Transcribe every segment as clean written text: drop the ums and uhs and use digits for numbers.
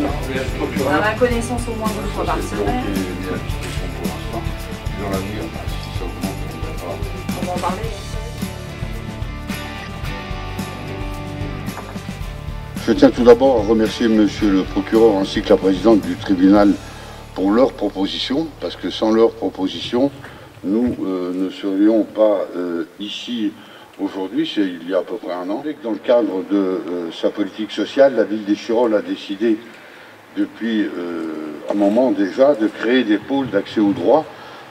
À ma connaissance, au moins 2 fois par semaine. On va en parler. Je tiens tout d'abord à remercier Monsieur le procureur ainsi que la présidente du tribunal pour leurs propositions, parce que sans leurs propositions, nous ne serions pas ici aujourd'hui, c'est il y a à peu près un an. Dans le cadre de sa politique sociale, la ville d'Échirolles a décidé depuis un moment déjà de créer des pôles d'accès au droit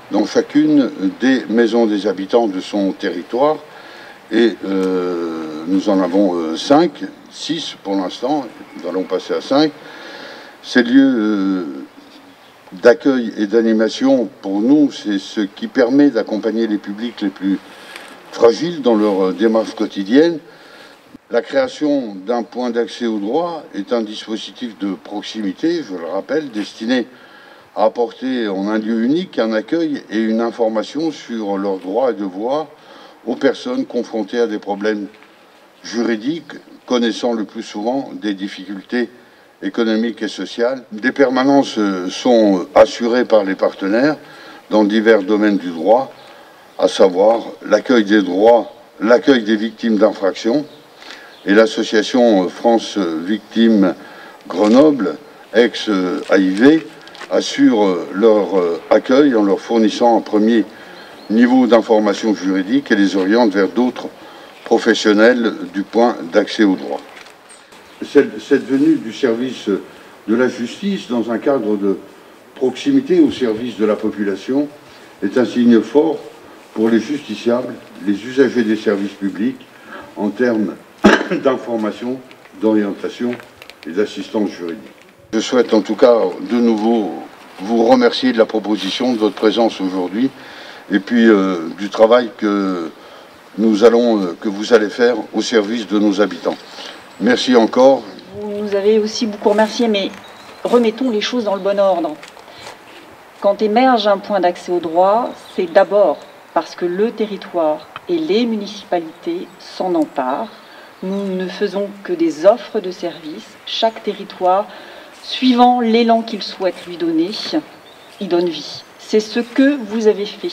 dans chacune des maisons des habitants de son territoire. Et nous en avons 6 pour l'instant, nous allons passer à 5. Ces lieux d'accueil et d'animation, pour nous, c'est ce qui permet d'accompagner les publics les plus fragiles dans leur démarche quotidienne. La création d'un point d'accès au droit est un dispositif de proximité, je le rappelle, destiné à apporter en un lieu unique un accueil et une information sur leurs droits et devoirs aux personnes confrontées à des problèmes juridiques, connaissant le plus souvent des difficultés économiques et sociales. Des permanences sont assurées par les partenaires dans divers domaines du droit, à savoir l'accueil des droits, l'accueil des victimes d'infractions, et l'association France Victimes Grenoble, ex-AIV, assure leur accueil en leur fournissant un premier niveau d'information juridique et les oriente vers d'autres professionnels du point d'accès au droit. Cette venue du service de la justice dans un cadre de proximité au service de la population est un signe fort pour les justiciables, les usagers des services publics, en termes d'information, d'orientation et d'assistance juridique. Je souhaite en tout cas de nouveau vous remercier de la proposition, de votre présence aujourd'hui, et puis du travail que vous allez faire au service de nos habitants. Merci encore. Vous nous avez aussi beaucoup remercié, mais remettons les choses dans le bon ordre. Quand émerge un point d'accès au droit, c'est d'abord parce que le territoire et les municipalités s'en emparent. Nous ne faisons que des offres de services. Chaque territoire, suivant l'élan qu'il souhaite lui donner, y donne vie. C'est ce que vous avez fait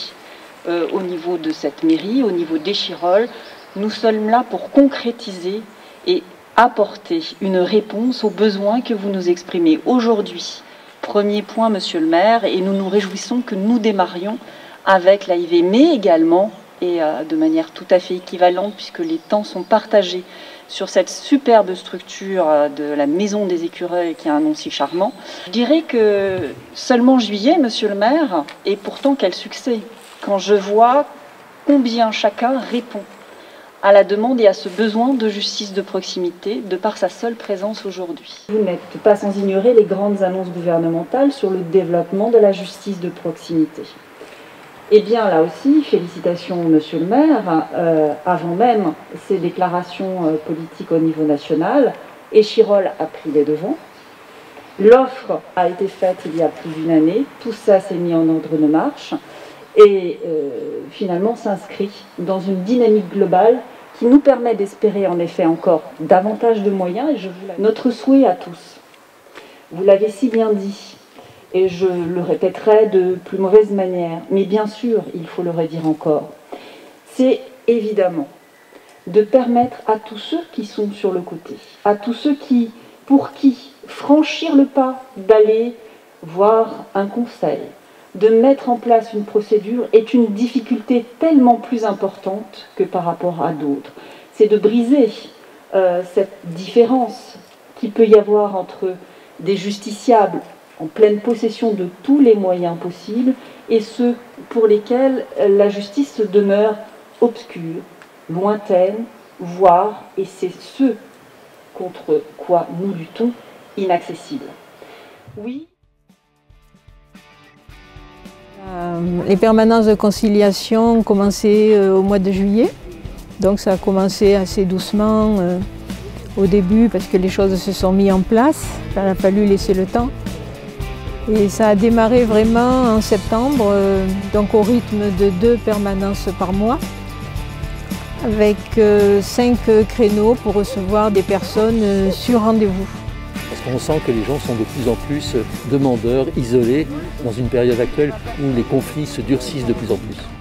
au niveau de cette mairie, au niveau d'Échirolles. Nous sommes là pour concrétiser et apporter une réponse aux besoins que vous nous exprimez aujourd'hui. Premier point, monsieur le maire, et nous nous réjouissons que nous démarrions avec l'AIV, mais également, et de manière tout à fait équivalente, puisque les temps sont partagés sur cette superbe structure de la Maison des Écureuils qui a un nom si charmant. Je dirais que seulement juillet, monsieur le maire, et pourtant quel succès, quand je vois combien chacun répond à la demande et à ce besoin de justice de proximité de par sa seule présence aujourd'hui. Vous n'êtes pas sans ignorer les grandes annonces gouvernementales sur le développement de la justice de proximité. Eh bien, là aussi, félicitations, monsieur le maire. Avant même ces déclarations politiques au niveau national, Échirolles a pris les devants. L'offre a été faite il y a plus d'1 année. Tout ça s'est mis en ordre de marche et finalement s'inscrit dans une dynamique globale qui nous permet d'espérer en effet encore davantage de moyens. Et notre souhait à tous, vous l'avez si bien dit, et je le répéterai de plus mauvaise manière, mais bien sûr, il faut le redire encore, c'est évidemment de permettre à tous ceux qui sont sur le côté, à tous ceux pour qui franchir le pas d'aller voir un conseil, de mettre en place une procédure est une difficulté tellement plus importante que par rapport à d'autres. C'est de briser cette différence qu'il peut y avoir entre des justiciables en pleine possession de tous les moyens possibles et ceux pour lesquels la justice demeure obscure, lointaine, voire, et c'est ce contre quoi nous luttons, inaccessible. Oui. Les permanences de conciliation ont commencé au mois de juillet, donc ça a commencé assez doucement au début parce que les choses se sont mises en place, il a fallu laisser le temps. Et ça a démarré vraiment en septembre, donc au rythme de 2 permanences par mois, avec 5 créneaux pour recevoir des personnes sur rendez-vous. parce qu'on sent que les gens sont de plus en plus demandeurs, isolés, dans une période actuelle où les conflits se durcissent de plus en plus.